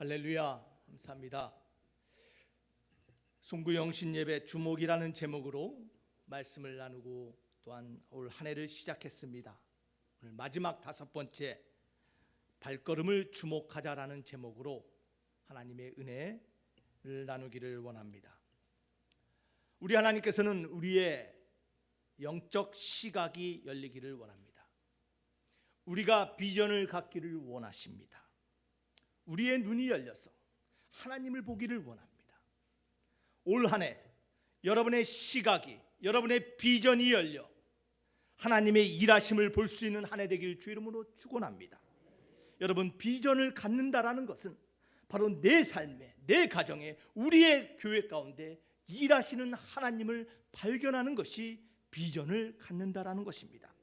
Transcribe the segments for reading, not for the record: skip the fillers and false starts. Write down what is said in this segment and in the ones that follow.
할렐루야, 감사합니다. 송구영신 예배 주목이라는 제목으로 말씀을 나누고 또한 올 한 해를 시작했습니다. 오늘 마지막 5번째 발걸음을 주목하자라는 제목으로 하나님의 은혜를 나누기를 원합니다. 우리 하나님께서는 우리의 영적 시각이 열리기를 원합니다. 우리가 비전을 갖기를 원하십니다. 우리의 눈이 열려서 하나님을 보기를 원합니다. 올 한 해 여러분의 시각이, 여러분의 비전이 열려 하나님의 일하심을 볼 수 있는 한 해 되기를 주 이름으로 축원합니다. 여러분, 비전을 갖는다라는 것은 바로 내 삶에, 내 가정에, 우리의 교회 가운데 일하시는 하나님을 발견하는 것이 비전을 갖는다라는 것입니다.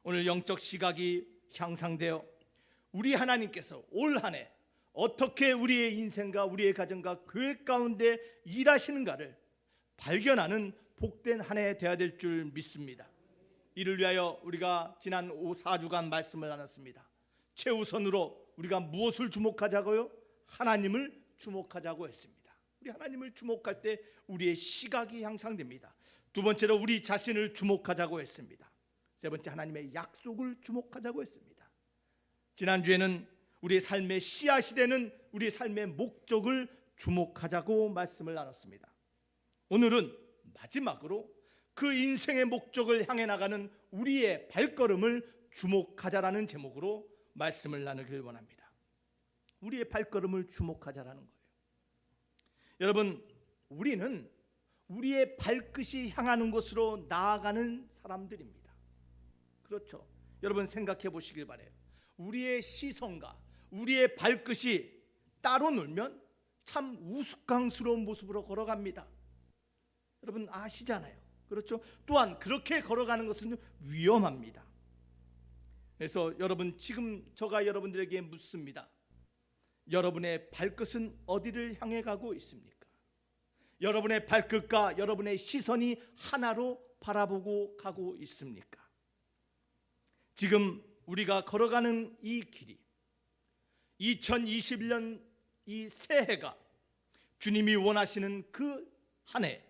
오늘 영적 시각이 향상되어 우리 하나님께서 올 한 해 어떻게 우리의 인생과 우리의 가정과 교회 가운데 일하시는가를 발견하는 복된 한 해 되어야 될 줄 믿습니다. 이를 위하여 우리가 지난 4주간 말씀을 나눴습니다. 최우선으로 우리가 무엇을 주목하자고요? 하나님을 주목하자고 했습니다. 우리 하나님을 주목할 때 우리의 시각이 향상됩니다. 두 번째로 우리 자신을 주목하자고 했습니다. 세 번째, 하나님의 약속을 주목하자고 했습니다. 지난주에는 우리의 삶의 씨앗이 되는 우리의 삶의 목적을 주목하자고 말씀을 나눴습니다. 오늘은 마지막으로 그 인생의 목적을 향해 나가는 우리의 발걸음을 주목하자라는 제목으로 말씀을 나누길 원합니다. 우리의 발걸음을 주목하자라는 거예요. 여러분, 우리는 우리의 발끝이 향하는 곳으로 나아가는 사람들입니다. 그렇죠? 여러분, 생각해 보시길 바라요. 우리의 시선과 우리의 발끝이 따로 놀면 참 우스꽝스러운 모습으로 걸어갑니다. 여러분 아시잖아요. 그렇죠? 또한 그렇게 걸어가는 것은 위험합니다. 그래서 여러분, 지금 제가 여러분들에게 묻습니다. 여러분의 발끝은 어디를 향해 가고 있습니까? 여러분의 발끝과 여러분의 시선이 하나로 바라보고 가고 있습니까? 지금 우리가 걸어가는 이 길이 2021년 이 새해가 주님이 원하시는 그 한 해,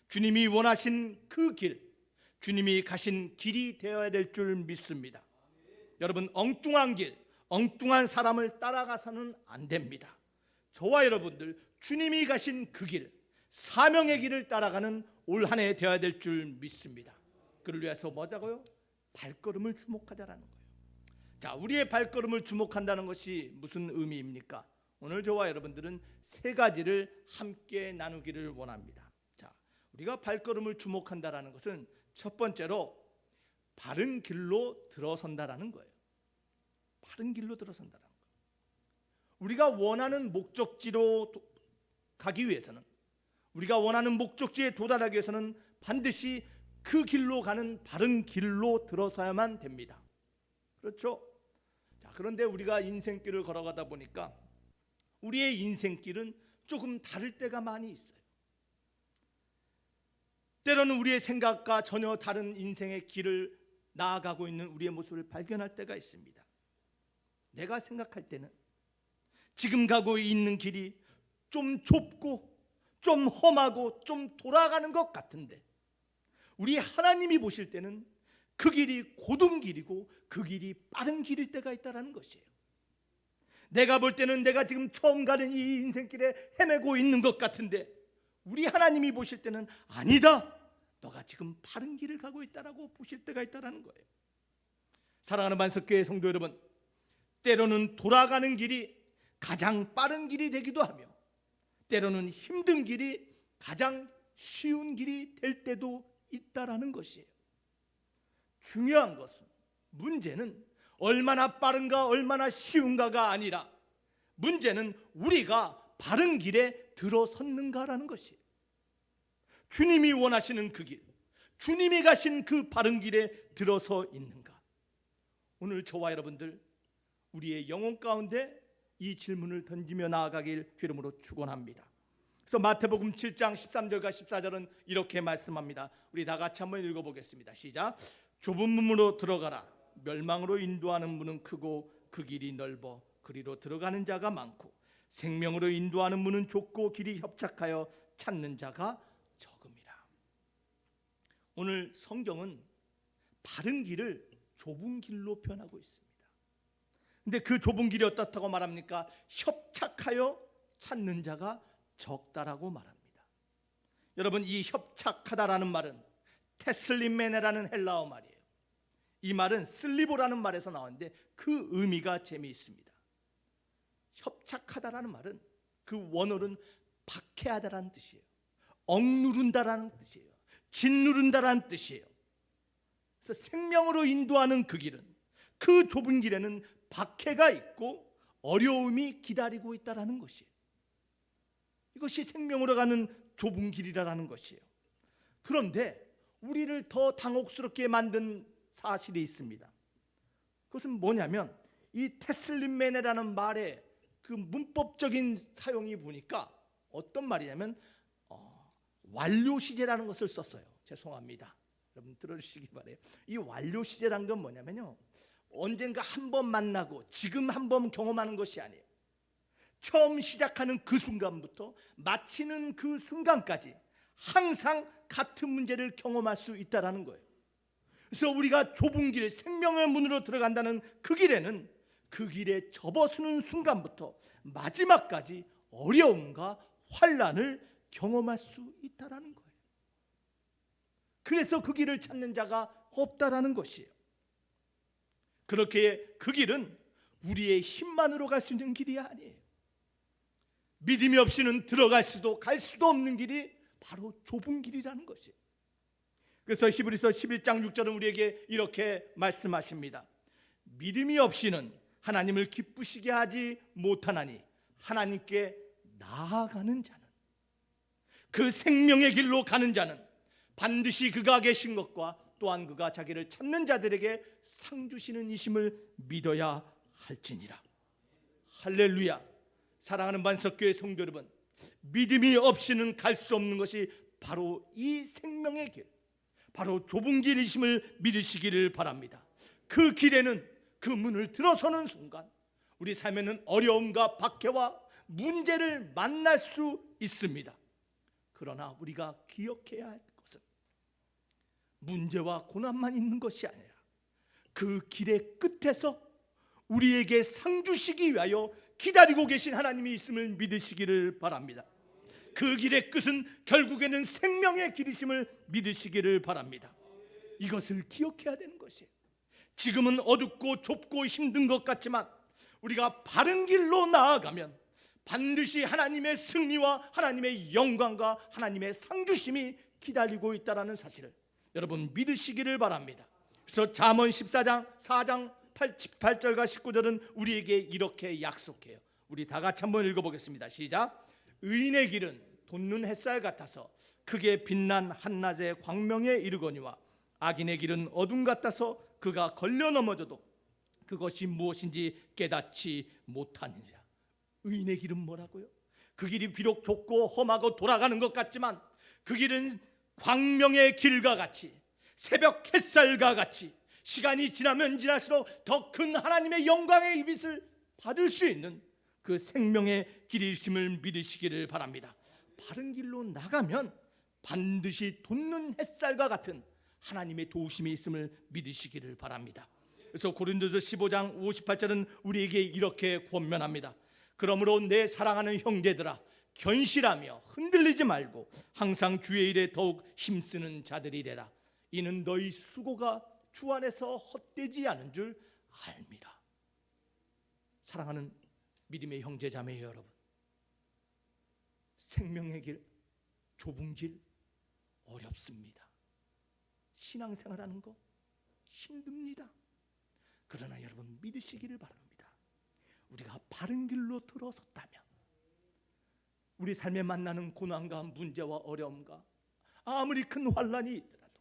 주님이 원하신 그 길, 주님이 가신 길이 되어야 될 줄 믿습니다. 여러분, 엉뚱한 길, 엉뚱한 사람을 따라가서는 안 됩니다. 저와 여러분들 주님이 가신 그 길, 사명의 길을 따라가는 올 한 해 되어야 될 줄 믿습니다. 그를 위해서 뭐자고요? 발걸음을 주목하자라는 거예요. 자, 우리의 발걸음을 주목한다는 것이 무슨 의미입니까? 오늘 저와 여러분들은 세 가지를 함께 나누기를 원합니다. 자, 우리가 발걸음을 주목한다라는 것은 첫 번째로 바른 길로 들어선다라는 거예요. 바른 길로 들어선다라는 거예요. 우리가 원하는 목적지로 가기 위해서는, 우리가 원하는 목적지에 도달하기 위해서는 반드시 그 길로 가는 바른 길로 들어서야만 됩니다. 그렇죠? 자, 그런데 우리가 인생길을 걸어가다 보니까 우리의 인생길은 조금 다를 때가 많이 있어요. 때로는 우리의 생각과 전혀 다른 인생의 길을 나아가고 있는 우리의 모습을 발견할 때가 있습니다. 내가 생각할 때는 지금 가고 있는 길이 좀 좁고 좀 험하고 좀 돌아가는 것 같은데, 우리 하나님이 보실 때는 그 길이 곧은 길이고 그 길이 빠른 길일 때가 있다는 것이에요. 내가 볼 때는 내가 지금 처음 가는 이 인생길에 헤매고 있는 것 같은데, 우리 하나님이 보실 때는 아니다, 너가 지금 바른 길을 가고 있다라고 보실 때가 있다는 거예요. 사랑하는 만석교회 성도 여러분, 때로는 돌아가는 길이 가장 빠른 길이 되기도 하며 때로는 힘든 길이 가장 쉬운 길이 될 때도 있다라는 것이에요. 중요한 것은, 문제는 얼마나 빠른가 얼마나 쉬운가가 아니라 문제는 우리가 바른 길에 들어섰는가라는 것이에요. 주님이 원하시는 그 길, 주님이 가신 그 바른 길에 들어서 있는가? 오늘 저와 여러분들 우리의 영혼 가운데 이 질문을 던지며 나아가길 주 이름으로 축원합니다. 그래서 마태복음 7장 13절과 14절은 이렇게 말씀합니다. 우리 다 같이 한번 읽어보겠습니다. 시작. 좁은 문으로 들어가라. 멸망으로 인도하는 문은 크고 그 길이 넓어 그리로 들어가는 자가 많고 생명으로 인도하는 문은 좁고 길이 협착하여 찾는 자가 적음이라. 오늘 성경은 바른 길을 좁은 길로 표현하고 있습니다. 근데 그 좁은 길이 어떻다고 말합니까? 협착하여 찾는 자가 적다라고 말합니다. 여러분, 이 협착하다라는 말은 테슬림메네라는 헬라어 말이에요. 이 말은 슬리보라는 말에서 나왔는데 그 의미가 재미있습니다. 협착하다라는 말은 그 원어는 박해하다라는 뜻이에요. 억누른다라는 뜻이에요. 짓누른다라는 뜻이에요. 그래서 생명으로 인도하는 그 길은, 그 좁은 길에는 박해가 있고 어려움이 기다리고 있다라는 것이에요. 이것이 생명으로 가는 좁은 길이라는 것이에요. 그런데 우리를 더 당혹스럽게 만든 사실이 있습니다. 그것은 뭐냐면 이 테슬림메네라는 말의 그 문법적인 사용이 보니까 어떤 말이냐면 완료 시제라는 것을 썼어요. 죄송합니다. 여러분 들어주시기 바래요. 이 완료 시제란 건 뭐냐면요, 언젠가 한 번 만나고 지금 한 번 경험하는 것이 아니에요. 처음 시작하는 그 순간부터 마치는 그 순간까지 항상 같은 문제를 경험할 수 있다라는 거예요. 그래서 우리가 좁은 길, 생명의 문으로 들어간다는 그 길에는 그 길에 접어서는 순간부터 마지막까지 어려움과 환난을 경험할 수 있다라는 거예요. 그래서 그 길을 찾는 자가 없다라는 것이에요. 그렇게 그 길은 우리의 힘만으로 갈 수 있는 길이 아니에요. 믿음이 없이는 들어갈 수도 갈 수도 없는 길이 바로 좁은 길이라는 것이에요. 그래서 히브리서 11장 6절은 우리에게 이렇게 말씀하십니다. 믿음이 없이는 하나님을 기쁘시게 하지 못하나니 하나님께 나아가는 자는, 그 생명의 길로 가는 자는 반드시 그가 계신 것과 또한 그가 자기를 찾는 자들에게 상 주시는 이심을 믿어야 할지니라. 할렐루야. 사랑하는 반석교회 성도 여러분, 믿음이 없이는 갈 수 없는 것이 바로 이 생명의 길, 바로 좁은 길이심을 믿으시기를 바랍니다. 그 길에는, 그 문을 들어서는 순간 우리 삶에는 어려움과 박해와 문제를 만날 수 있습니다. 그러나 우리가 기억해야 할 것은 문제와 고난만 있는 것이 아니라 그 길의 끝에서 우리에게 상 주시기 위하여 기다리고 계신 하나님이 있음을 믿으시기를 바랍니다. 그 길의 끝은 결국에는 생명의 길이심을 믿으시기를 바랍니다. 이것을 기억해야 되는 것이에요. 지금은 어둡고 좁고 힘든 것 같지만 우리가 바른 길로 나아가면 반드시 하나님의 승리와 하나님의 영광과 하나님의 상주심이 기다리고 있다는 사실을 여러분 믿으시기를 바랍니다. 그래서 잠언 14장 4장 8절과 19절은 우리에게 이렇게 약속해요. 우리 다 같이 한번 읽어보겠습니다. 시작. 의인의 길은 돋는 햇살 같아서 크게 빛난 한낮의 광명에 이르거니와 악인의 길은 어둠 같아서 그가 걸려 넘어져도 그것이 무엇인지 깨닫지 못하느니라. 의인의 길은 뭐라고요? 그 길이 비록 좁고 험하고 돌아가는 것 같지만 그 길은 광명의 길과 같이, 새벽 햇살과 같이 시간이 지나면 지날수록 더 큰 하나님의 영광의 빛을 받을 수 있는 그 생명의 길이심을 믿으시기를 바랍니다. 바른 길로 나가면 반드시 돋는 햇살과 같은 하나님의 도우심이 있음을 믿으시기를 바랍니다. 그래서 고린도서 15장 58절은 우리에게 이렇게 권면합니다. 그러므로 내 사랑하는 형제들아, 견실하며 흔들리지 말고 항상 주의 일에 더욱 힘쓰는 자들이래라. 이는 너희 수고가 주 안에서 헛되지 않은 줄 알미라. 사랑하는 믿음의 형제 자매 여러분, 생명의 길, 좁은 길 어렵습니다. 신앙생활하는 거 힘듭니다. 그러나 여러분 믿으시기를 바랍니다. 우리가 바른 길로 들어섰다면 우리 삶에 만나는 고난과 문제와 어려움과 아무리 큰 환난이 있더라도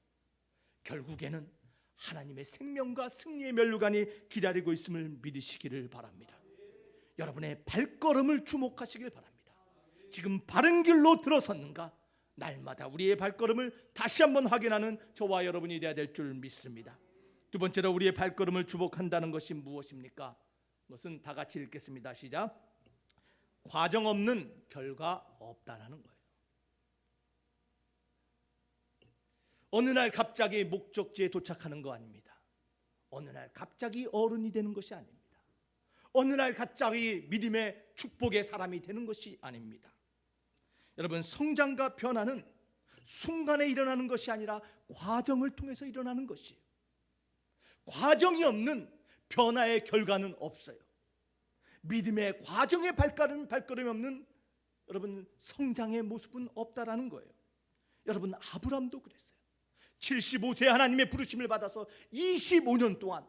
결국에는 하나님의 생명과 승리의 면류관이 기다리고 있음을 믿으시기를 바랍니다. 여러분의 발걸음을 주목하시길 바랍니다. 지금 바른 길로 들어섰는가? 날마다 우리의 발걸음을 다시 한번 확인하는 저와 여러분이 되어야 될 줄 믿습니다. 두 번째로 우리의 발걸음을 주목한다는 것이 무엇입니까? 그것은 다 같이 읽겠습니다. 시작. 과정 없는 결과 없다라는 거예요. 어느 날 갑자기 목적지에 도착하는 거 아닙니다. 어느 날 갑자기 어른이 되는 것이 아닙니다. 어느 날 갑자기 믿음의 축복의 사람이 되는 것이 아닙니다. 여러분, 성장과 변화는 순간에 일어나는 것이 아니라 과정을 통해서 일어나는 것이에요. 과정이 없는 변화의 결과는 없어요. 믿음의 과정의 발걸음이 없는 여러분 성장의 모습은 없다라는 거예요. 여러분, 아브람도 그랬어요. 75세 하나님의 부르심을 받아서 25년 동안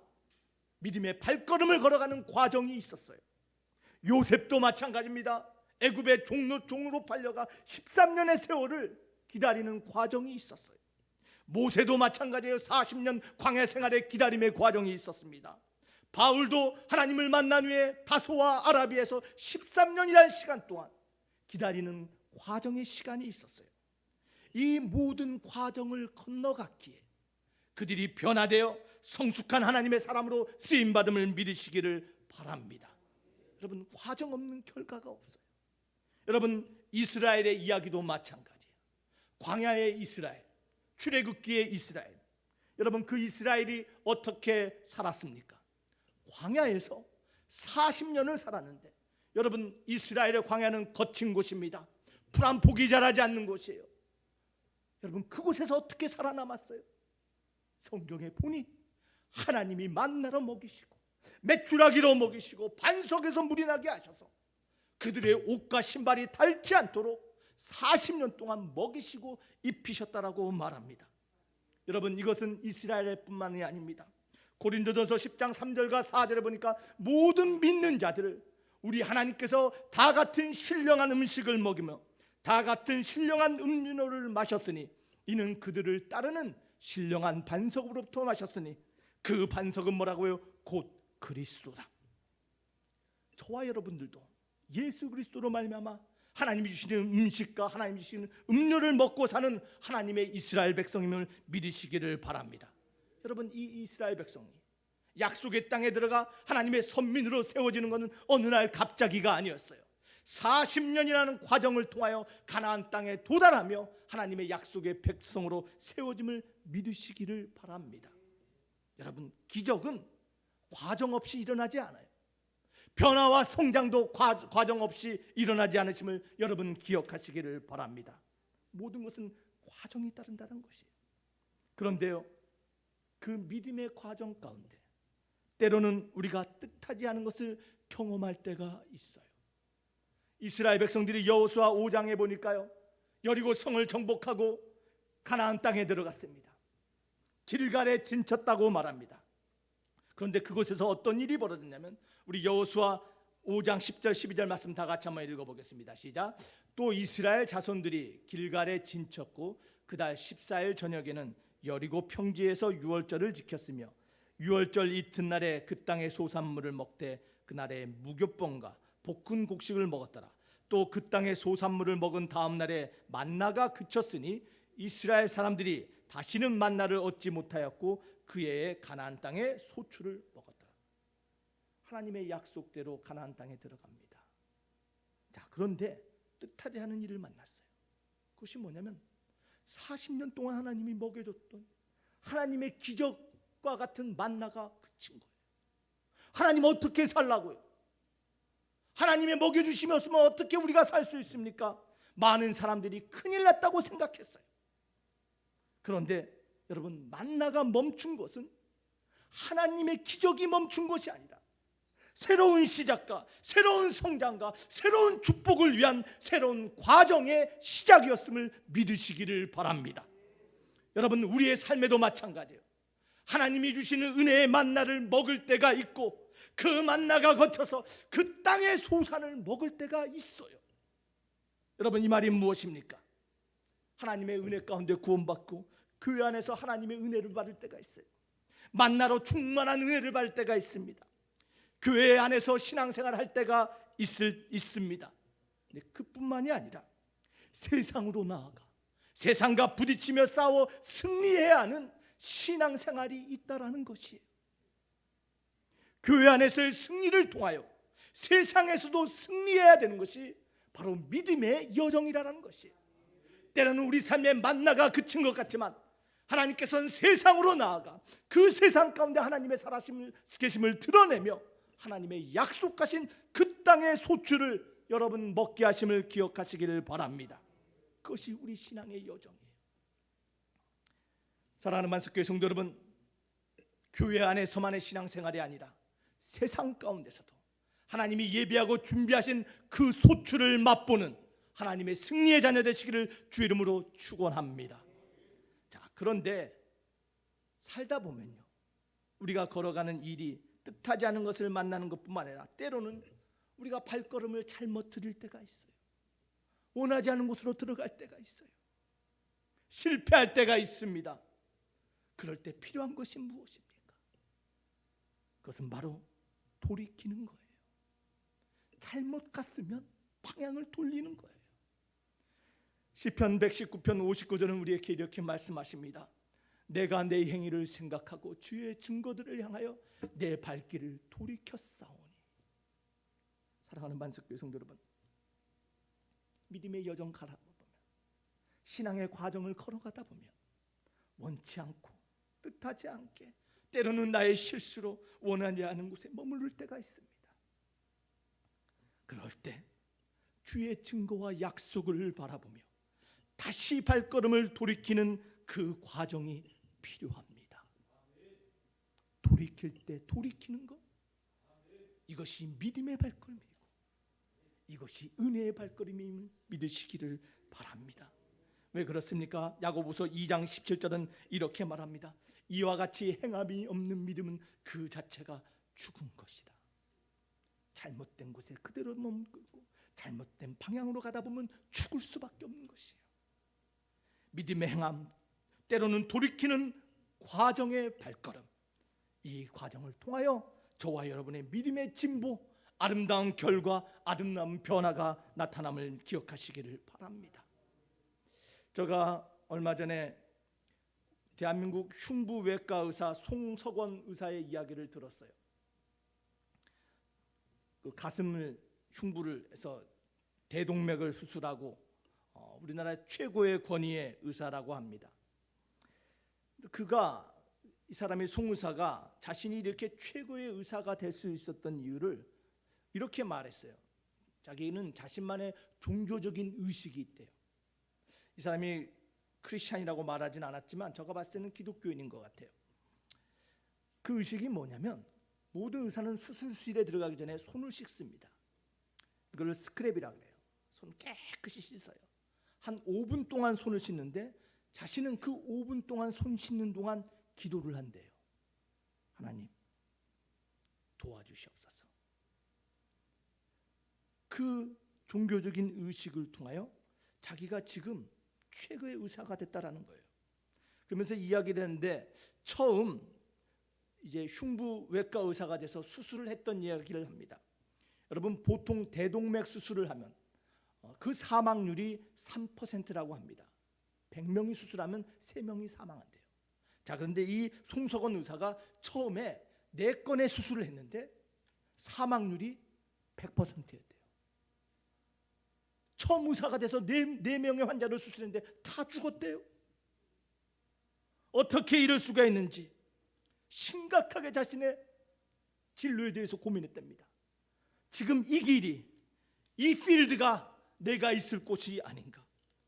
믿음의 발걸음을 걸어가는 과정이 있었어요. 요셉도 마찬가지입니다. 애굽의 종으로 팔려가 13년의 세월을 기다리는 과정이 있었어요. 모세도 마찬가지예요. 40년 광야 생활의 기다림의 과정이 있었습니다. 바울도 하나님을 만난 후에 다소와 아라비에서 13년이라는 시간 동안 기다리는 과정의 시간이 있었어요. 이 모든 과정을 건너갔기에 그들이 변화되어 성숙한 하나님의 사람으로 쓰임받음을 믿으시기를 바랍니다. 여러분, 과정 없는 결과가 없어요. 여러분, 이스라엘의 이야기도 마찬가지예요. 광야의 이스라엘, 출애굽기의 이스라엘. 여러분, 그 이스라엘이 어떻게 살았습니까? 광야에서 40년을 살았는데, 여러분, 이스라엘의 광야는 거친 곳입니다. 풀 한 폭이 자라지 않는 곳이에요. 여러분, 그곳에서 어떻게 살아남았어요? 성경에 보니 하나님이 만나러 먹이시고 메추라기로 먹이시고 반석에서 물이 나게 하셔서 그들의 옷과 신발이 닳지 않도록 40년 동안 먹이시고 입히셨다라고 말합니다. 여러분, 이것은 이스라엘 뿐만이 아닙니다. 고린도전서 10장 3절과 4절에 보니까 모든 믿는 자들을 우리 하나님께서 다 같은 신령한 음식을 먹이며 다 같은 신령한 음료를 마셨으니 이는 그들을 따르는 신령한 반석으로부터 마셨으니 그 반석은 뭐라고요? 곧 그리스도다. 저와 여러분들도 예수 그리스도로 말미암아 하나님이 주시는 음식과 하나님이 주시는 음료를 먹고 사는 하나님의 이스라엘 백성임을 믿으시기를 바랍니다. 여러분, 이 이스라엘 백성이 약속의 땅에 들어가 하나님의 선민으로 세워지는 것은 어느 날 갑자기가 아니었어요. 40년이라는 과정을 통하여 가나안 땅에 도달하며 하나님의 약속의 백성으로 세워짐을 믿으시기를 바랍니다. 여러분, 기적은 과정 없이 일어나지 않아요. 변화와 성장도 과정 없이 일어나지 않으심을 여러분 기억하시기를 바랍니다. 모든 것은 과정이 따른다는 것이에요. 그런데요, 그 믿음의 과정 가운데 때로는 우리가 뜻하지 않은 것을 경험할 때가 있어요. 이스라엘 백성들이 여호수아 5장에 보니까요, 여리고 성을 정복하고 가나안 땅에 들어갔습니다. 길갈에 진쳤다고 말합니다. 그런데 그곳에서 어떤 일이 벌어졌냐면, 우리 여호수아 5장 10절 12절 말씀 다 같이 한번 읽어보겠습니다. 시작. 또 이스라엘 자손들이 길갈에 진쳤고 그달 14일 저녁에는 여리고 평지에서 유월절을 지켰으며 유월절 이튿날에 그 땅의 소산물을 먹되 그날에 무교병과 볶은 곡식을 먹었더라. 또 그 땅의 소산물을 먹은 다음 날에 만나가 그쳤으니 이스라엘 사람들이 다시는 만나를 얻지 못하였고 그 해에 가나안 땅에 소출을 먹었더라. 하나님의 약속대로 가나안 땅에 들어갑니다. 자, 그런데 뜻하지 않은 일을 만났어요. 그것이 뭐냐면 40년 동안 하나님이 먹여줬던 하나님의 기적과 같은 만나가 그친 거예요. 하나님 어떻게 살라고요? 하나님이 먹여주시면서 어떻게 우리가 살 수 있습니까? 많은 사람들이 큰일 났다고 생각했어요. 그런데 여러분, 만나가 멈춘 것은 하나님의 기적이 멈춘 것이 아니라 새로운 시작과 새로운 성장과 새로운 축복을 위한 새로운 과정의 시작이었음을 믿으시기를 바랍니다. 여러분, 우리의 삶에도 마찬가지예요. 하나님이 주시는 은혜의 만나를 먹을 때가 있고 그 만나가 거쳐서 그 땅의 소산을 먹을 때가 있어요. 여러분, 이 말이 무엇입니까? 하나님의 은혜 가운데 구원받고 교회 안에서 하나님의 은혜를 받을 때가 있어요. 만나로 충만한 은혜를 받을 때가 있습니다. 교회 안에서 신앙생활을 할 때가 있습니다. 근데 그뿐만이 아니라 세상으로 나아가 세상과 부딪히며 싸워 승리해야 하는 신앙생활이 있다라는 것이에요. 교회 안에서의 승리를 통하여 세상에서도 승리해야 되는 것이 바로 믿음의 여정이라는 것이에요. 때로는 우리 삶의 만나가 그친 것 같지만 하나님께서는 세상으로 나아가 그 세상 가운데 하나님의 살아계심을 드러내며 하나님의 약속하신 그 땅의 소출을 여러분 먹게 하심을 기억하시기를 바랍니다. 그것이 우리 신앙의 여정이에요. 사랑하는 만석교회 성도 여러분, 교회 안에서만의 신앙생활이 아니라 세상 가운데서도 하나님이 예비하고 준비하신 그 소출을 맛보는 하나님의 승리의 자녀 되시기를 주 이름으로 축원합니다. 자, 그런데 살다 보면요, 우리가 걸어가는 일이 뜻하지 않은 것을 만나는 것뿐만 아니라 때로는 우리가 발걸음을 잘못 들일 때가 있어요. 원하지 않은 곳으로 들어갈 때가 있어요. 실패할 때가 있습니다. 그럴 때 필요한 것이 무엇입니까? 그것은 바로 돌이키는 거예요. 잘못 갔으면 방향을 돌리는 거예요. 시편 119편 59절은 우리에게 이렇게 말씀하십니다. 내가 내 행위를 생각하고 주의 증거들을 향하여 내 발길을 돌이켰사오니. 사랑하는 만석교회 성도 여러분, 믿음의 여정 가다 보면, 신앙의 과정을 걸어가다 보면 원치 않고 뜻하지 않게 때로는 나의 실수로 원하지 않은 곳에 머무를 때가 있습니다. 그럴 때 주의 증거와 약속을 바라보며 다시 발걸음을 돌이키는 그 과정이 필요합니다. 돌이킬 때 돌이키는 것, 이것이 믿음의 발걸음이고 이것이 은혜의 발걸음임을 믿으시기를 바랍니다. 왜 그렇습니까? 야고보서 2장 17절은 이렇게 말합니다. 이와 같이 행함이 없는 믿음은 그 자체가 죽은 것이다. 잘못된 곳에 그대로 머물고 잘못된 방향으로 가다 보면 죽을 수밖에 없는 것이에요. 믿음의 행함, 때로는 돌이키는 과정의 발걸음, 이 과정을 통하여 저와 여러분의 믿음의 진보, 아름다운 결과, 아름다운 변화가 나타남을 기억하시기를 바랍니다. 제가 얼마 전에 대한민국 흉부외과 의사 송석원 의사의 이야기를 들었어요. 그 가슴을 흉부를 해서 대동맥을 수술하고 우리나라 최고의 권위의 의사라고 합니다. 이 사람이 송 의사가 자신이 이렇게 최고의 의사가 될 수 있었던 이유를 이렇게 말했어요. 자기는 자신만의 종교적인 의식이 있대요. 이 사람이 크리스찬이라고 말하진 않았지만 제가 봤을 때는 기독교인인 것 같아요. 그 의식이 뭐냐면 모든 의사는 수술실에 들어가기 전에 손을 씻습니다. 이걸 스크랩이라고 해요. 손 깨끗이 씻어요. 한 5분 동안 손을 씻는데 자신은 그 5분 동안 손 씻는 동안 기도를 한대요. 하나님 도와주시옵소서. 그 종교적인 의식을 통하여 자기가 지금 최고의 의사가 됐다라는 거예요. 그러면서 이야기를 했는데 처음 이제 흉부외과 의사가 돼서 수술을 했던 이야기를 합니다. 여러분, 보통 대동맥 수술을 하면 그 사망률이 3%라고 합니다. 100명이 수술하면 3명이 사망한대요. 자, 그런데 이 송석원 의사가 처음에 4건의 수술을 했는데 사망률이 100%였대요. 처음 의사가 돼서 4명의 환자를 수술했는데 다 죽었대요. 어떻게 이럴 수가 있는지 심각하게 자신의 진로에 대해서 고민했답니다. 지금 이 길이, 이 필드가 내가 있을 곳이 아닌가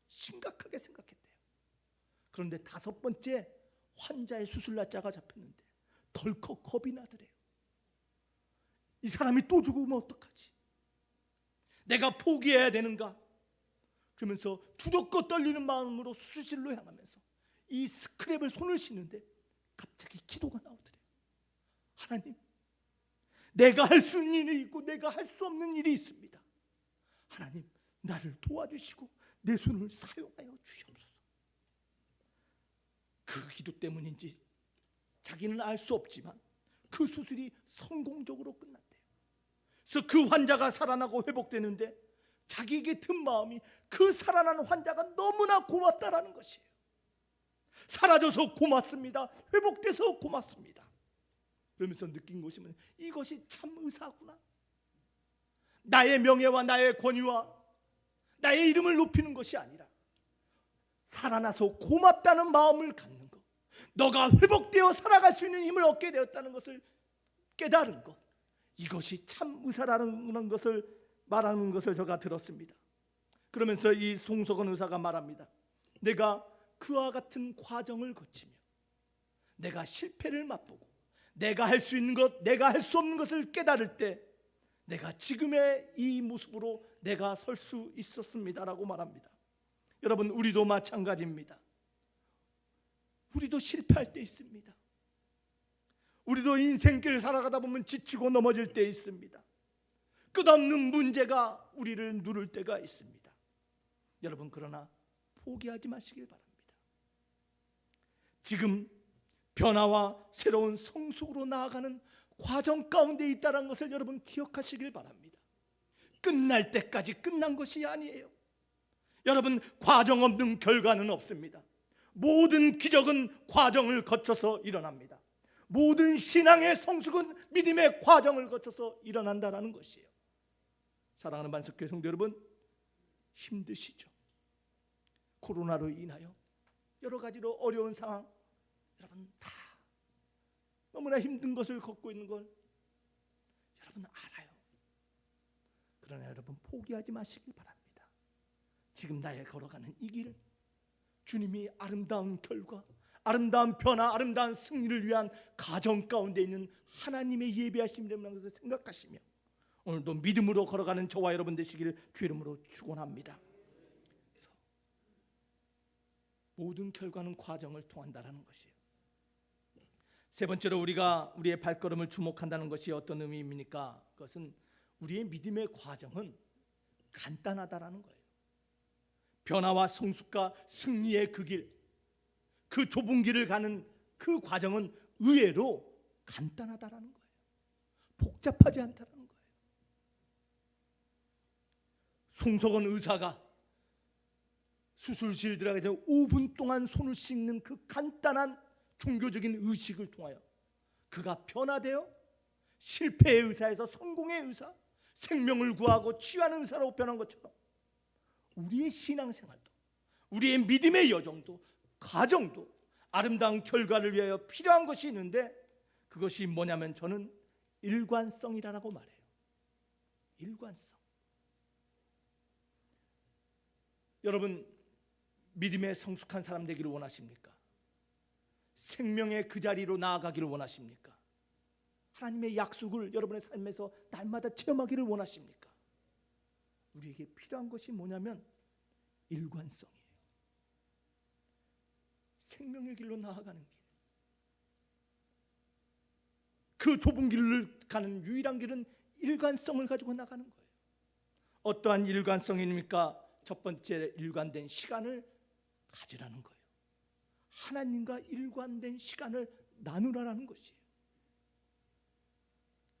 심각하게 생각했대요. 그런데 5번째 환자의 수술 날짜가 잡혔는데 덜컥 겁이 나더래요. 이 사람이 또 죽으면 어떡하지? 내가 포기해야 되는가? 그러면서 두렵고 떨리는 마음으로 수술실로 향하면서 이 스크랩을 손을 씻는데 갑자기 기도가 나오더래요. 하나님, 내가 할 수 있는 일이 있고 내가 할 수 없는 일이 있습니다. 하나님, 나를 도와주시고 내 손을 사용하여 주시옵소서. 그 기도 때문인지 자기는 알 수 없지만 그 수술이 성공적으로 끝났대요. 그래서 그 환자가 살아나고 회복되는데 자기에게 든 마음이 그 살아난 환자가 너무나 고맙다라는 것이에요. 사라져서 고맙습니다. 회복돼서 고맙습니다. 그러면서 느낀 것이 뭐냐, 이것이 참 의사구나. 나의 명예와 나의 권위와 나의 이름을 높이는 것이 아니라 살아나서 고맙다는 마음을 갖는 것, 너가 회복되어 살아갈 수 있는 힘을 얻게 되었다는 것을 깨달은 것, 이것이 참 의사라는 것을 말하는 것을 제가 들었습니다. 그러면서 이 송석원 의사가 말합니다. 내가 그와 같은 과정을 거치며 내가 실패를 맛보고 내가 할 수 있는 것, 내가 할 수 없는 것을 깨달을 때 내가 지금의 이 모습으로 내가 설 수 있었습니다라고 말합니다. 여러분, 우리도 마찬가지입니다. 우리도 실패할 때 있습니다. 우리도 인생길 살아가다 보면 지치고 넘어질 때 있습니다. 끝없는 문제가 우리를 누를 때가 있습니다. 여러분, 그러나 포기하지 마시길 바랍니다. 지금 변화와 새로운 성숙으로 나아가는 과정 가운데 있다는 것을 여러분 기억하시길 바랍니다. 끝날 때까지 끝난 것이 아니에요. 여러분, 과정 없는 결과는 없습니다. 모든 기적은 과정을 거쳐서 일어납니다. 모든 신앙의 성숙은 믿음의 과정을 거쳐서 일어난다는 것이에요. 사랑하는 만석교회 성도 여러분, 힘드시죠? 코로나로 인하여 여러 가지로 어려운 상황, 여러분 다 너무나 힘든 것을 겪고 있는 걸 여러분 알아요. 그러나 여러분, 포기하지 마시길 바랍니다. 지금 나의 걸어가는 이 길을 주님이 아름다운 결과, 아름다운 변화, 아름다운 승리를 위한 가정 가운데 있는 하나님의 예비하심이라는 것을 생각하시며 오늘도 믿음으로 걸어가는 저와 여러분 되시기를 주의 이름으로 축원합니다. 모든 결과는 과정을 통한다라는 것이에요. 세 번째로 우리가 우리의 발걸음을 주목한다는 것이 어떤 의미입니까? 그것은 우리의 믿음의 과정은 간단하다라는 거예요. 변화와 성숙과 승리의 그 길, 그 좁은 길을 가는 그 과정은 의외로 간단하다라는 거예요. 복잡하지 않다라는 거예요. 송석원 의사가 수술실 들어가서 5분 동안 손을 씻는 그 간단한 종교적인 의식을 통하여 그가 변화되어 실패의 의사에서 성공의 의사, 생명을 구하고 치유하는 의사로 변한 것처럼 우리의 신앙생활도, 우리의 믿음의 여정도, 과정도 아름다운 결과를 위하여 필요한 것이 있는데, 그것이 뭐냐면 저는 일관성이라고 말해요. 일관성. 여러분, 믿음의 성숙한 사람 되기를 원하십니까? 생명의 그 자리로 나아가기를 원하십니까? 하나님의 약속을 여러분의 삶에서 날마다 체험하기를 원하십니까? 우리에게 필요한 것이 뭐냐면 일관성이에요. 생명의 길로 나아가는 길, 그 좁은 길을 가는 유일한 길은 일관성을 가지고 나가는 거예요. 어떠한 일관성입니까? 첫 번째, 일관된 시간을 가지라는 거예요. 하나님과 일관된 시간을 나누라는 것이에요.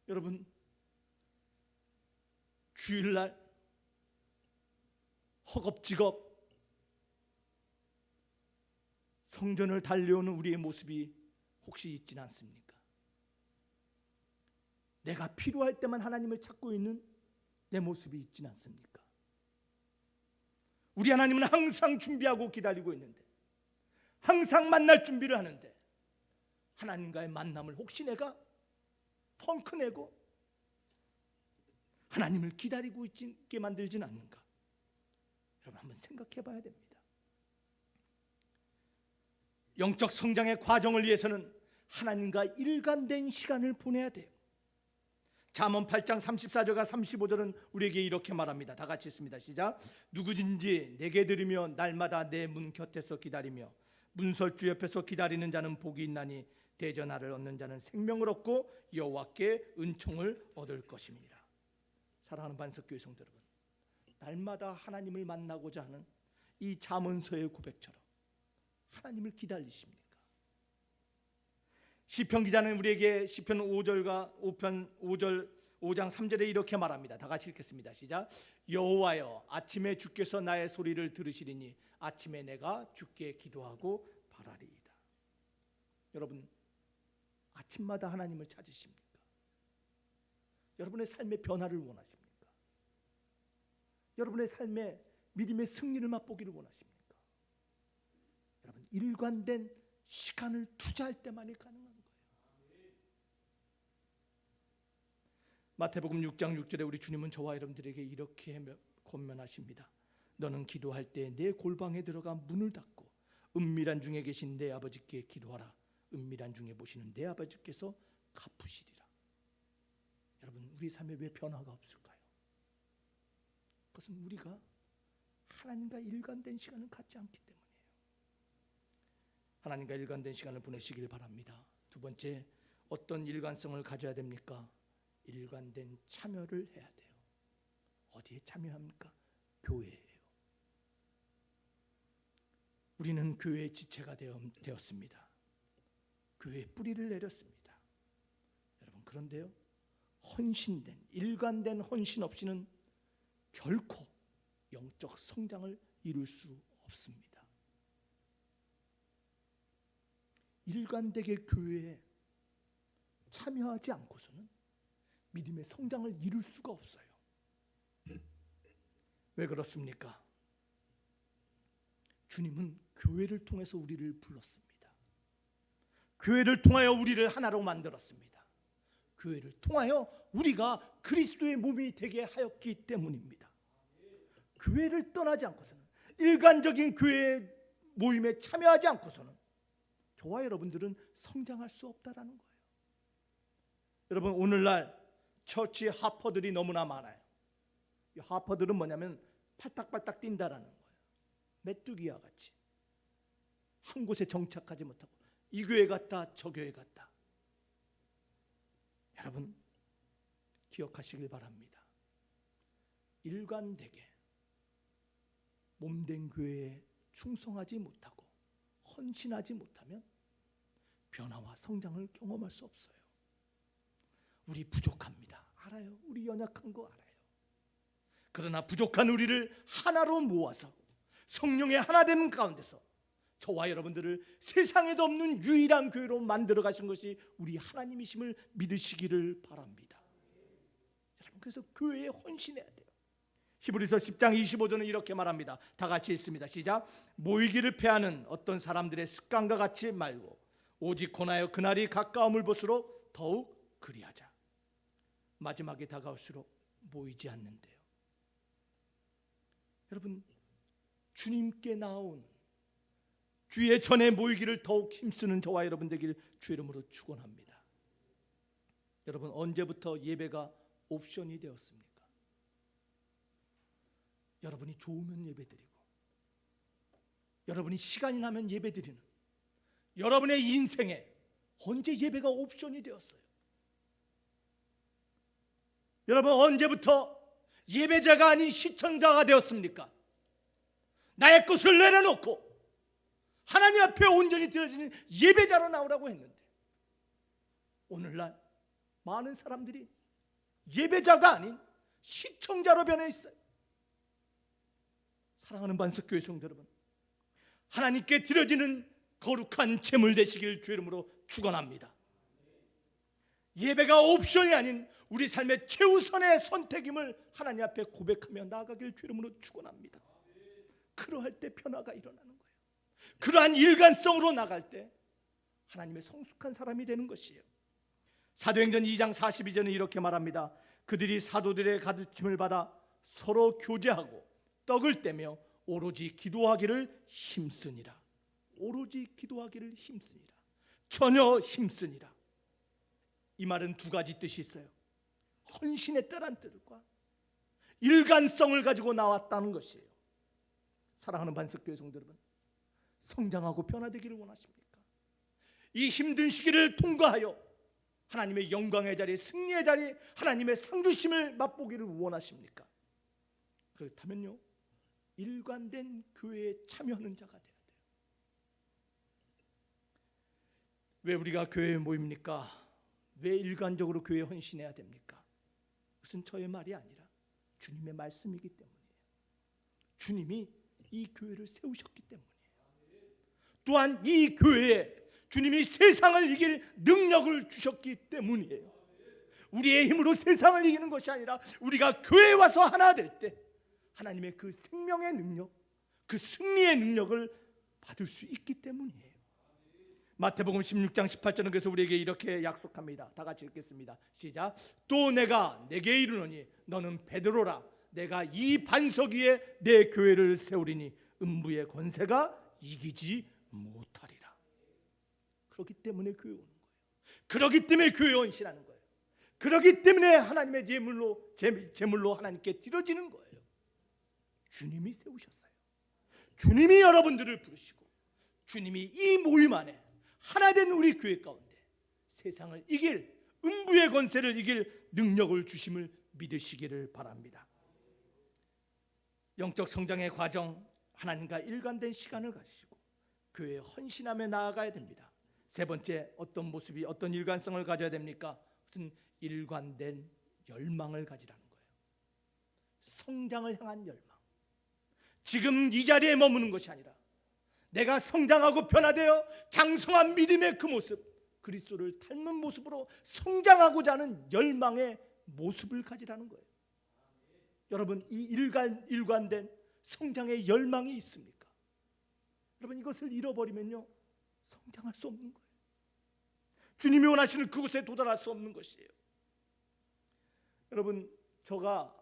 여러분, 주일날 허겁지겁 성전을 달려오는 우리의 모습이 혹시 있지는 않습니까? 내가 필요할 때만 하나님을 찾고 있는 내 모습이 있지는 않습니까? 우리 하나님은 항상 준비하고 기다리고 있는데, 항상 만날 준비를 하는데, 하나님과의 만남을 혹시 내가 펑크내고 하나님을 기다리고 있게 만들지는 않는가? 여러분, 한번 생각해 봐야 됩니다. 영적 성장의 과정을 위해서는 하나님과 일관된 시간을 보내야 돼요. 잠언 8장 34절과 35절은 우리에게 이렇게 말합니다. 다 같이 읽습니다. 시작. 누구든지 내게 들으며 날마다 내 문 곁에서 기다리며 문설주 옆에서 기다리는 자는 복이 있나니 대전하를 얻는 자는 생명을 얻고 여호와께 은총을 얻을 것임이니라. 사랑하는 반석교회 성도 여러분, 날마다 하나님을 만나고자 하는 이 잠언서의 고백처럼 하나님을 기다리십니까? 시편 기자는 우리에게 시편 5장 3절에 이렇게 말합니다. 다 같이 읽겠습니다. 시작. 여호와여, 아침에 주께서 나의 소리를 들으시리니 아침에 내가 주께 기도하고 바라리이다. 여러분, 아침마다 하나님을 찾으십니까? 여러분의 삶의 변화를 원하십니까? 여러분의 삶에 믿음의 승리를 맛보기를 원하십니까? 여러분, 일관된 시간을 투자할 때만이 가능한 거예요. 마태복음 6장 6절에 우리 주님은 저와 여러분들에게 이렇게 권면하십니다. 너는 기도할 때 내 골방에 들어가 문을 닫고 은밀한 중에 계신 내 아버지께 기도하라. 은밀한 중에 보시는 내 아버지께서 갚으시리라. 여러분, 우리 삶에 왜 변화가 없을까요? 그것은 우리가 하나님과 일관된 시간을 갖지 않기 때문이에요. 하나님과 일관된 시간을 보내시길 바랍니다. 두 번째, 어떤 일관성을 가져야 됩니까? 일관된 참여를 해야 돼요. 어디에 참여합니까? 교회예요. 우리는 교회의 지체가 되었습니다. 교회에 뿌리를 내렸습니다. 여러분, 그런데요, 헌신된, 일관된 헌신 없이는 결코 영적 성장을 이룰 수 없습니다. 일관되게 교회에 참여하지 않고서는 믿음의 성장을 이룰 수가 없어요. 왜 그렇습니까? 주님은 교회를 통해서 우리를 불렀습니다. 교회를 통하여 우리를 하나로 만들었습니다. 교회를 통하여 우리가 그리스도의 몸이 되게 하였기 때문입니다. 교회를 떠나지 않고서는, 일관적인 교회 모임에 참여하지 않고서는 저와 여러분들은 성장할 수 없다라는 거예요. 여러분, 오늘날 처치 하퍼들이 너무나 많아요. 이 하퍼들은 뭐냐면 팔딱팔딱 뛴다라는 거예요. 메뚜기와 같이 한 곳에 정착하지 못하고 이 교회 갔다 저 교회 갔다. 여러분, 기억하시길 바랍니다. 일관되게 몸된 교회에 충성하지 못하고 헌신하지 못하면 변화와 성장을 경험할 수 없어요. 우리 부족합니다. 알아요. 우리 연약한 거 알아요. 그러나 부족한 우리를 하나로 모아서 성령의 하나됨 가운데서 저와 여러분들을 세상에도 없는 유일한 교회로 만들어 가신 것이 우리 하나님이심을 믿으시기를 바랍니다. 여러분, 그래서 교회에 헌신해야 돼요. 히브리서 10장 25절은 이렇게 말합니다. 다 같이 읽습니다. 시작. 모이기를 패하는 어떤 사람들의 습관과 같이 말고 오직 권하여 그날이 가까움을 볼수록 더욱 그리하자. 마지막에 다가올수록 모이지 않는데요. 여러분, 주님께 나오는 주의 전에 모이기를 더욱 힘쓰는 저와 여러분 되길 주의 이름으로 축원합니다. 여러분, 언제부터 예배가 옵션이 되었습니까? 여러분이 좋으면 예배드리고, 여러분이 시간이 나면 예배드리는 여러분의 인생에 언제 예배가 옵션이 되었어요? 여러분, 언제부터 예배자가 아닌 시청자가 되었습니까? 나의 것을 내려놓고 하나님 앞에 온전히 드려지는 예배자로 나오라고 했는데, 오늘날 많은 사람들이 예배자가 아닌 시청자로 변해 있어요. 사랑하는 반석교회 성도 여러분, 하나님께 드려지는 거룩한 제물 되시길 주의 이름으로 축원합니다. 예배가 옵션이 아닌 우리 삶의 최우선의 선택임을 하나님 앞에 고백하며 나아가길 주의 이름으로 축원합니다. 그러할 때 변화가 일어나는 거예요. 그러한 일관성으로 나갈 때 하나님의 성숙한 사람이 되는 것이에요. 사도행전 2장 42절은 이렇게 말합니다. 그들이 사도들의 가르침을 받아 서로 교제하고 떡을 떼며 오로지 기도하기를 힘쓰니라. 오로지 기도하기를 힘쓰니라. 전혀 힘쓰니라. 이 말은 두 가지 뜻이 있어요. 헌신했다는 뜻과 일관성을 가지고 나왔다는 것이에요. 사랑하는 반석교회 성도 여러분, 성장하고 변화되기를 원하십니까? 이 힘든 시기를 통과하여 하나님의 영광의 자리, 승리의 자리, 하나님의 상주심을 맛보기를 원하십니까? 그렇다면요, 일관된 교회에 참여하는 자가 되어야 돼요. 왜 우리가 교회에 모입니까? 왜 일관적으로 교회에 헌신해야 됩니까? 그것은 저의 말이 아니라 주님의 말씀이기 때문이에요. 주님이 이 교회를 세우셨기 때문이에요. 또한 이 교회에 주님이 세상을 이길 능력을 주셨기 때문이에요. 우리의 힘으로 세상을 이기는 것이 아니라 우리가 교회에 와서 하나 될 때 하나님의 그 생명의 능력, 그 승리의 능력을 받을 수 있기 때문이에요. 마태복음 16장 18절은 그래서 우리에게 이렇게 약속합니다. 다 같이 읽겠습니다. 시작. 또 내가 내게 이르노니 너는 베드로라. 내가 이 반석 위에 내 교회를 세우리니 음부의 권세가 이기지 못하리라. 그렇기 때문에 교회 오는 거예요. 그렇기 때문에 교회 헌신하는 거예요. 그렇기 때문에 하나님의 제물로 하나님께 드려지는 거예요. 주님이 세우셨어요. 주님이 여러분들을 부르시고 주님이 이 모임 안에 하나 된 우리 교회 가운데 세상을 이길, 음부의 권세를 이길 능력을 주심을 믿으시기를 바랍니다. 영적 성장의 과정, 하나님과 일관된 시간을 가지시고 교회에 헌신하며 나아가야 됩니다. 세 번째, 어떤 모습이 어떤 일관성을 가져야 됩니까? 그것은 일관된 열망을 가지라는 거예요. 성장을 향한 열망. 지금 이 자리에 머무는 것이 아니라 내가 성장하고 변화되어 장성한 믿음의 그 모습, 그리스도를 닮는 모습으로 성장하고자 하는 열망의 모습을 가지라는 거예요. 여러분, 이 일관된 성장의 열망이 있습니까? 여러분, 이것을 잃어버리면요 성장할 수 없는 거예요. 주님이 원하시는 그곳에 도달할 수 없는 것이에요. 여러분, 제가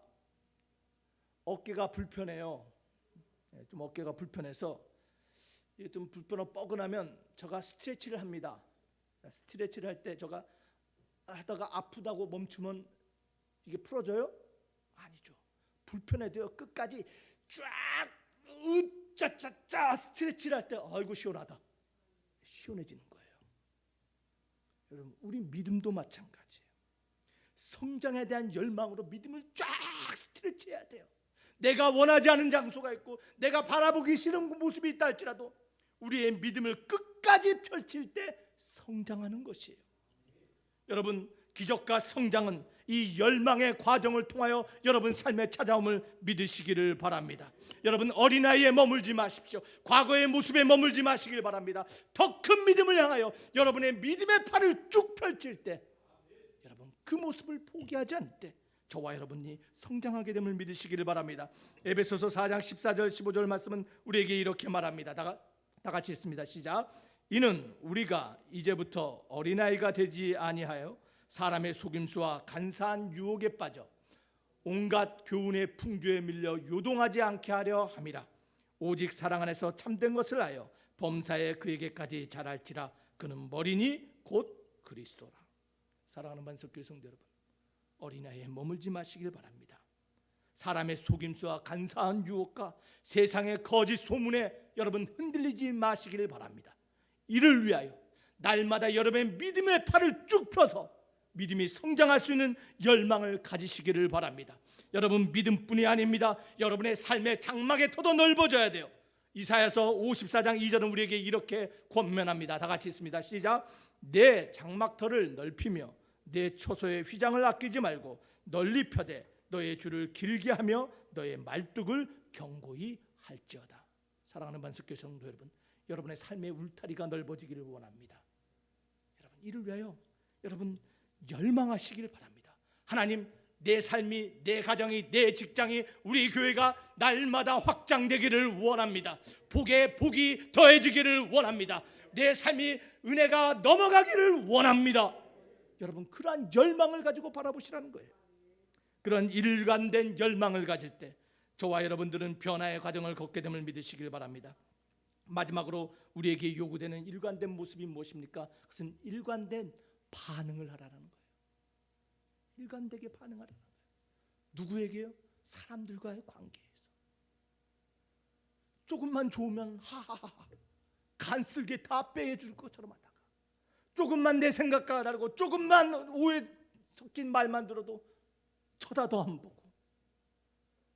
어깨가 불편해요. 좀 어깨가 불편해서 좀 불편하고 뻐근하면 제가 스트레치를 합니다. 스트레치를 할 때 제가 하다가 아프다고 멈추면 이게 풀어져요? 아니죠. 불편해도요 끝까지 쫙 으짜짜짜 스트레치를 할 때 아이고 시원하다, 시원해지는 거예요. 여러분, 우리 믿음도 마찬가지예요. 성장에 대한 열망으로 믿음을 쫙 스트레치해야 돼요. 내가 원하지 않은 장소가 있고 내가 바라보기 싫은 모습이 있다 할지라도 우리의 믿음을 끝까지 펼칠 때 성장하는 것이에요. 여러분, 기적과 성장은 이 열망의 과정을 통하여 여러분 삶에 찾아옴을 믿으시기를 바랍니다. 여러분, 어린아이에 머물지 마십시오. 과거의 모습에 머물지 마시길 바랍니다. 더 큰 믿음을 향하여 여러분의 믿음의 팔을 쭉 펼칠 때 여러분 그 모습을 포기하지 않을 때 저와 여러분이 성장하게 됨을 믿으시기를 바랍니다. 에베소서 4장 14절 15절 말씀은 우리에게 이렇게 말합니다. 다 같이 읽습니다. 시작. 이는 우리가 이제부터 어린아이가 되지 아니하여 사람의 속임수와 간사한 유혹에 빠져 온갖 교훈의 풍조에 밀려 요동하지 않게 하려 함이라. 오직 사랑 안에서 참된 것을 하여 범사에 그에게까지 자랄지라. 그는 머리니 곧 그리스도라. 사랑하는 반석교회 성도 여러분, 어린아이에 머물지 마시길 바랍니다. 사람의 속임수와 간사한 유혹과 세상의 거짓 소문에 여러분 흔들리지 마시기를 바랍니다. 이를 위하여 날마다 여러분의 믿음의 팔을 쭉 펴서 믿음이 성장할 수 있는 열망을 가지시기를 바랍니다. 여러분, 믿음뿐이 아닙니다. 여러분의 삶의 장막의 터도 넓어져야 돼요. 이사야서 54장 2절은 우리에게 이렇게 권면합니다. 다 같이 읽습니다. 시작. 내 장막터를 넓히며 내 초소의 휘장을 아끼지 말고 널리 펴되 너의 줄을 길게 하며 너의 말뚝을 견고히 할지어다. 사랑하는 반석교회 성도 여러분, 여러분의 삶의 울타리가 넓어지기를 원합니다. 여러분, 이를 위하여 여러분 열망하시기를 바랍니다. 하나님, 내 삶이, 내 가정이, 내 직장이, 우리 교회가 날마다 확장되기를 원합니다. 복에 복이 더해지기를 원합니다. 내 삶이 은혜가 넘어가기를 원합니다. 여러분, 그러한 열망을 가지고 바라보시라는 거예요. 그런 일관된 열망을 가질 때 저와 여러분들은 변화의 과정을 걷게 됨을 믿으시길 바랍니다. 마지막으로 우리에게 요구되는 일관된 모습이 무엇입니까? 그것은 일관된 반응을 하라는 거예요. 일관되게 반응하라는 거예요. 누구에게요? 사람들과의 관계에서. 조금만 좋으면 하하하 간쓸게 다 빼줄 것처럼 하다가 조금만 내 생각과 다르고 조금만 오해 섞인 말만 들어도 쳐다도 안 보고,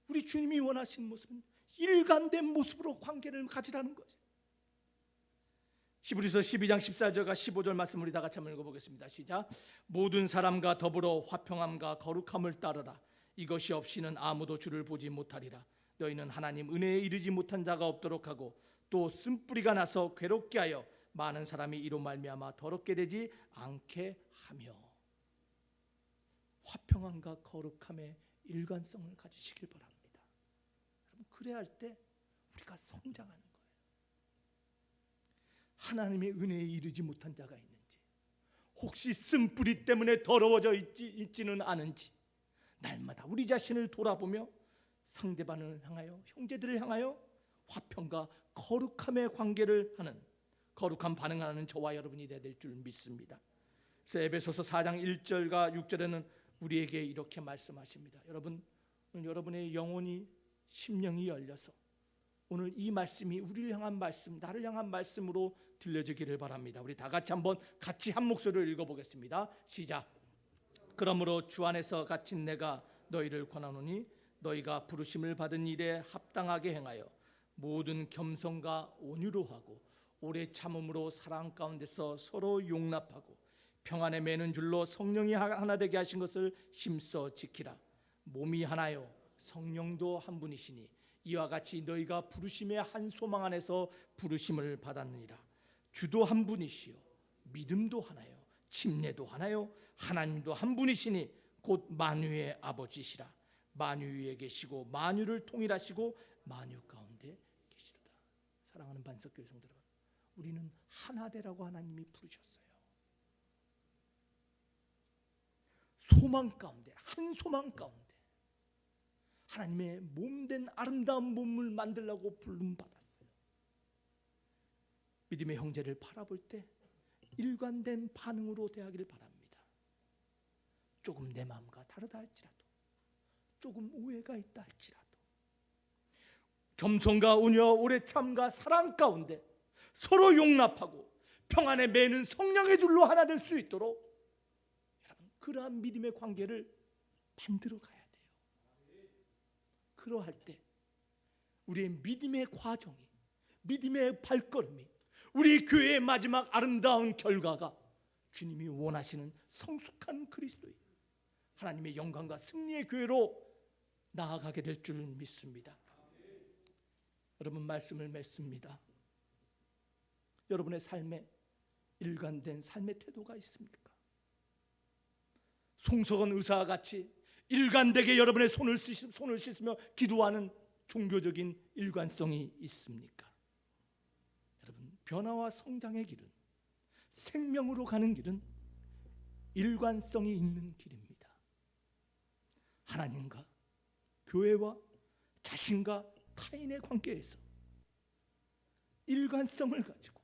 우리 주님이 원하시는 모습은 일관된 모습으로 관계를 가지라는 거죠. 히브리서 12장 14절과 15절 말씀 우리 다 같이 한번 읽어보겠습니다. 시작. 모든 사람과 더불어 화평함과 거룩함을 따르라. 이것이 없이는 아무도 주를 보지 못하리라. 너희는 하나님 은혜에 이르지 못한 자가 없도록 하고 또 쓴뿌리가 나서 괴롭게 하여 많은 사람이 이로 말미암아 더럽게 되지 않게 하며. 화평함과 거룩함의 일관성을 가지시길 바랍니다. 그래야 할 때 우리가 성장하는 거예요. 하나님의 은혜에 이르지 못한 자가 있는지, 혹시 쓴뿌리 때문에 더러워져 있지는 않은지 날마다 우리 자신을 돌아보며 상대방을 향하여, 형제들을 향하여 화평과 거룩함의 관계를 하는, 거룩한 반응을 하는 저와 여러분이 되어야 될 줄 믿습니다. 그래서 에베소서 4장 1절과 6절에는 우리에게 이렇게 말씀하십니다. 여러분, 여러분의 영혼이, 심령이 열려서 오늘 이 말씀이 우리를 향한 말씀, 나를 향한 말씀으로 들려지기를 바랍니다. 우리 다 같이 한번 같이 한 목소리로 읽어보겠습니다. 시작. 그러므로 주 안에서 갇힌 내가 너희를 권하노니 너희가 부르심을 받은 일에 합당하게 행하여 모든 겸손과 온유로 하고 오래 참음으로 사랑 가운데서 서로 용납하고 평안에 매는 줄로 성령이 하나 되게 하신 것을 힘써 지키라. 몸이 하나요 성령도 한 분이시니 이와 같이 너희가 부르심의 한 소망 안에서 부르심을 받았느니라. 주도 한 분이시요 믿음도 하나요 침례도 하나요 하나님도 한 분이시니 곧 만유의 아버지시라. 만유 위에 계시고 만유를 통일하시고 만유 가운데 계시도다. 사랑하는 반석교회 성도 여러분, 우리는 하나되라고 하나님이 부르셨어요. 소망 가운데, 한 소망 가운데 하나님의 몸된 아름다운 몸을 만들라고 부름받았어요. 믿음의 형제를 바라볼 때 일관된 반응으로 대하기를 바랍니다. 조금 내 마음과 다르다 할지라도, 조금 오해가 있다 할지라도 겸손과 온유와 오래 참과 사랑 가운데 서로 용납하고 평안에 매는 성령의 줄로 하나 될 수 있도록 여러분, 그러한 믿음의 관계를 만들어 가야 돼요. 그러할 때 우리의 믿음의 과정이, 믿음의 발걸음이, 우리 교회의 마지막 아름다운 결과가 주님이 원하시는 성숙한 그리스도의 하나님의 영광과 승리의 교회로 나아가게 될 줄 믿습니다. 여러분, 말씀을 맺습니다. 여러분의 삶에 일관된 삶의 태도가 있습니까? 송석원 의사와 같이 일관되게 여러분의 손을 씻으며 기도하는 종교적인 일관성이 있습니까? 여러분, 변화와 성장의 길은, 생명으로 가는 길은 일관성이 있는 길입니다. 하나님과 교회와 자신과 타인의 관계에서 일관성을 가지고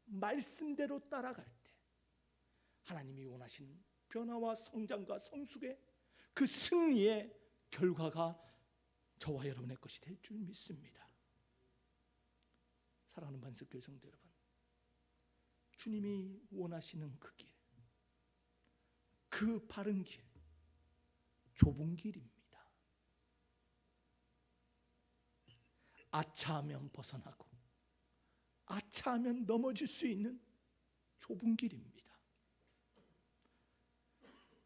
말씀대로 따라갈 때 하나님이 원하시는 변화와 성장과 성숙의 그 승리의 결과가 저와 여러분의 것이 될 줄 믿습니다. 사랑하는 반석교회 성도 여러분, 주님이 원하시는 그 길, 그 바른 길, 좁은 길입니다. 아차하면 벗어나고 아차하면 넘어질 수 있는 좁은 길입니다.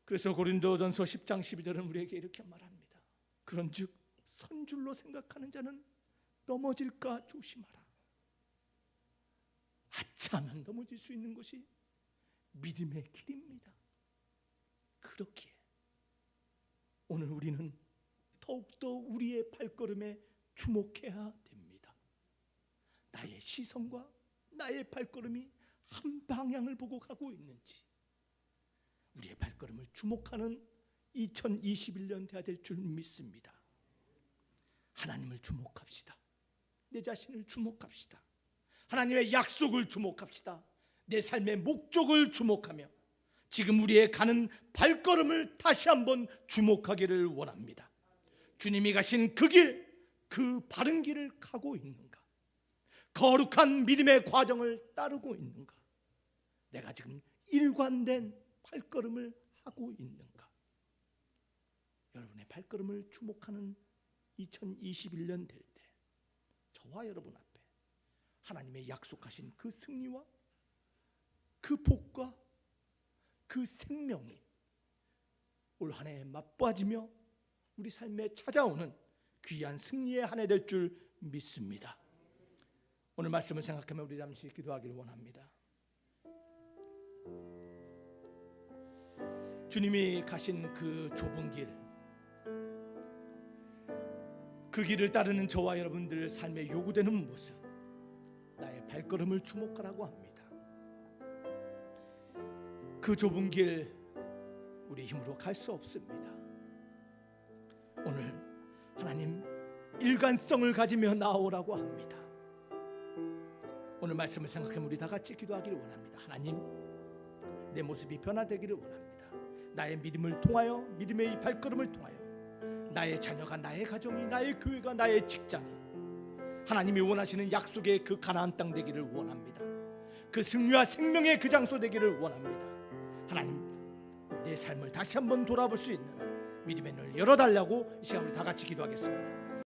그래서 고린도전서 10장 12절은 우리에게 이렇게 말합니다. 그런즉 선줄로 생각하는 자는 넘어질까 조심하라. 아차하면 넘어질 수 있는 것이 믿음의 길입니다. 그렇기에 오늘 우리는 더욱더 우리의 발걸음에 주목해야 됩니다. 나의 시선과 나의 발걸음이 한 방향을 보고 가고 있는지, 우리의 발걸음을 주목하는 2021년 되어야 될 줄 믿습니다. 하나님을 주목합시다. 내 자신을 주목합시다. 하나님의 약속을 주목합시다. 내 삶의 목적을 주목하며 지금 우리의 가는 발걸음을 다시 한번 주목하기를 원합니다. 주님이 가신 그 길, 그 바른 길을 가고 있는가? 거룩한 믿음의 과정을 따르고 있는가? 내가 지금 일관된 발걸음을 하고 있는가? 여러분의 발걸음을 주목하는 2021년 될 때 저와 여러분 앞에 하나님의 약속하신 그 승리와 그 복과 그 생명이 올 한 해 맛보아지며 우리 삶에 찾아오는 귀한 승리의 한 해 될 줄 믿습니다. 오늘 말씀을 생각하며 우리 잠시 기도하기를 원합니다. 주님이 가신 그 좁은 길, 그 길을 따르는 저와 여러분들 삶에 요구되는 모습, 나의 발걸음을 주목하라고 합니다. 그 좁은 길 우리 힘으로 갈 수 없습니다. 오늘 하나님 일관성을 가지며 나오라고 합니다. 오늘 말씀을 생각해 우리 다 같이 기도하기를 원합니다. 하나님, 내 모습이 변화되기를 원합니다. 나의 믿음을 통하여, 믿음의 이 발걸음을 통하여 나의 자녀가, 나의 가정이, 나의 교회가, 나의 직장이 하나님이 원하시는 약속의 그 가나안 땅 되기를 원합니다. 그 승리와 생명의 그 장소 되기를 원합니다. 하나님, 내 삶을 다시 한번 돌아볼 수 있는 믿음의 눈을 열어달라고 이 시간 우리 다 같이 기도하겠습니다.